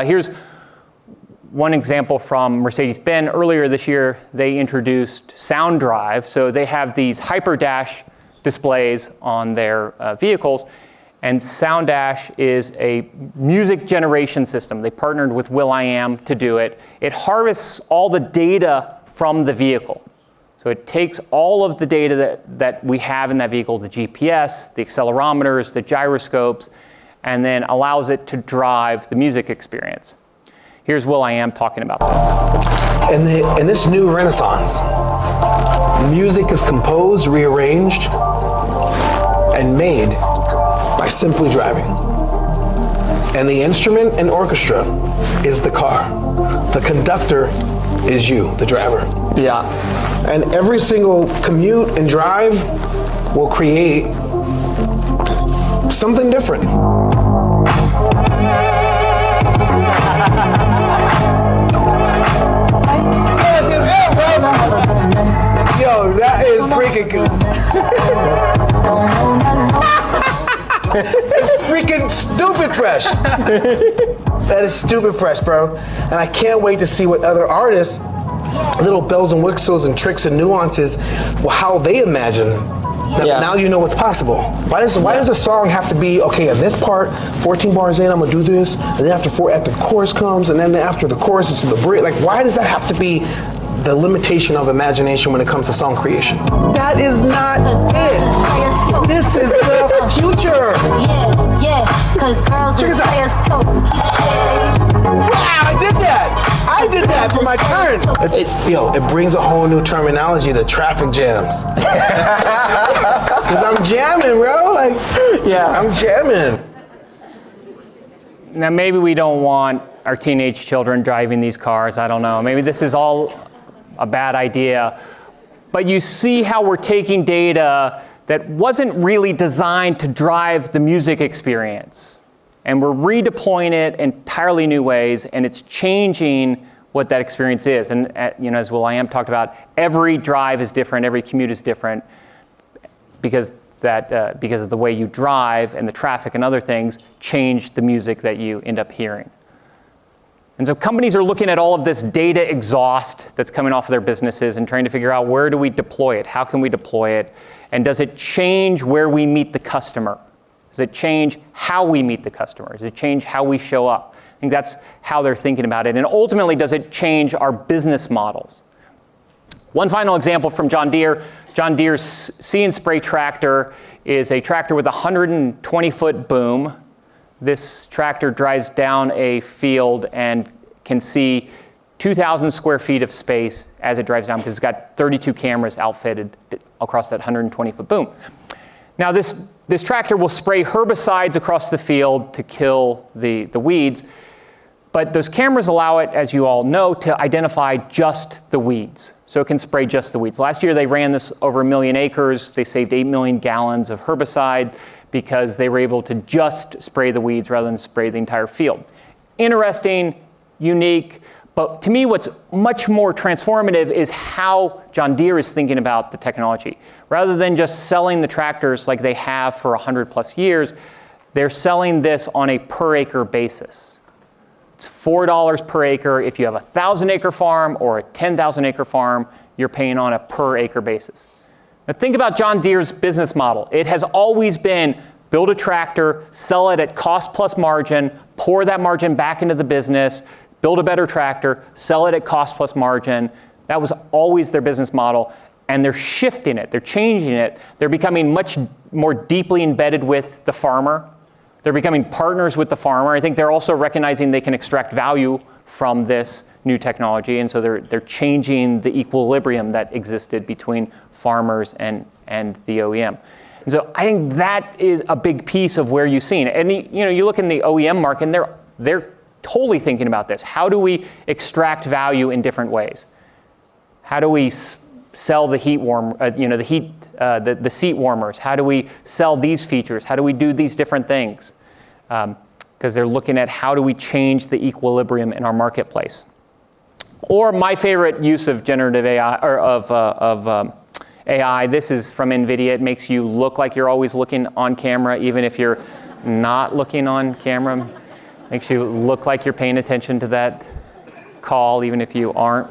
Here's one example from Mercedes-Benz. Earlier this year, they introduced Sound Drive. So they have these HyperDash displays on their vehicles. And Sound Dash is a music generation system. They partnered with will.i.am to do it. It harvests all the data from the vehicle. So it takes all of the data that we have in that vehicle, the GPS, the accelerometers, the gyroscopes, and then allows it to drive the music experience. Here's will.i.am talking about this. In this new renaissance, music is composed, rearranged, and made by simply driving. And the instrument and orchestra is the car. The conductor is you, the driver. Yeah. And every single commute and drive will create something different. Yo, that is freaking cool. It's freaking stupid fresh. That is stupid fresh, bro. And I can't wait to see what other artists, little bells and whistles and tricks and nuances, how they imagine. Now you know what's possible. Why does a song have to be, okay, at this part, 14 bars in, I'm gonna do this, and then after the chorus comes, and then after the chorus is the bridge. Like, why does that have to be the limitation of imagination when it comes to song creation? That is not it. This is the future. Yeah, because girls is players too. Wow, I did that for my turn. It brings a whole new terminology to traffic jams. Because I'm jamming, bro. I'm jamming. Now, maybe we don't want our teenage children driving these cars. I don't know. Maybe this is all a bad idea. But you see how we're taking data that wasn't really designed to drive the music experience. And we're redeploying it in entirely new ways, and it's changing what that experience is. And as will.i.am talked about, every drive is different, every commute is different, because of the way you drive and the traffic and other things change the music that you end up hearing. And so companies are looking at all of this data exhaust that's coming off of their businesses and trying to figure out, where do we deploy it? How can we deploy it? And does it change where we meet the customer? Does it change how we meet the customer? Does it change how we show up? I think that's how they're thinking about it. And ultimately, does it change our business models? One final example from John Deere. John Deere's See and Spray tractor is a tractor with a 120-foot boom. This tractor drives down a field and can see 2,000 square feet of space as it drives down, because it's got 32 cameras outfitted across that 120-foot boom. Now, this tractor will spray herbicides across the field to kill the weeds, but those cameras allow it, as you all know, to identify just the weeds. So it can spray just the weeds. Last year, they ran this over 1 million acres. They saved 8 million gallons of herbicide because they were able to just spray the weeds rather than spray the entire field. Interesting, unique, but to me what's much more transformative is how John Deere is thinking about the technology. Rather than just selling the tractors like they have for 100 plus years, they're selling this on a per acre basis. It's $4 per acre. If you have a 1,000-acre farm or a 10,000-acre farm, you're paying on a per acre basis. Now think about John Deere's business model. It has always been build a tractor, sell it at cost plus margin, pour that margin back into the business, build a better tractor, sell it at cost plus margin. That was always their business model, and they're shifting it, they're changing it. They're becoming much more deeply embedded with the farmer. They're becoming partners with the farmer. I think they're also recognizing they can extract value from this new technology, and so they're changing the equilibrium that existed between farmers and the OEM. And so I think that is a big piece of where you've seen it. And you look in the OEM market, and they're totally thinking about this. How do we extract value in different ways? How do we sell the the seat warmers? How do we sell these features? How do we do these different things? Because they're looking at how do we change the equilibrium in our marketplace. Or my favorite use of generative AI, or of AI, this is from NVIDIA. It makes you look like you're always looking on camera, even if you're not looking on camera. Makes you look like you're paying attention to that call, even if you aren't.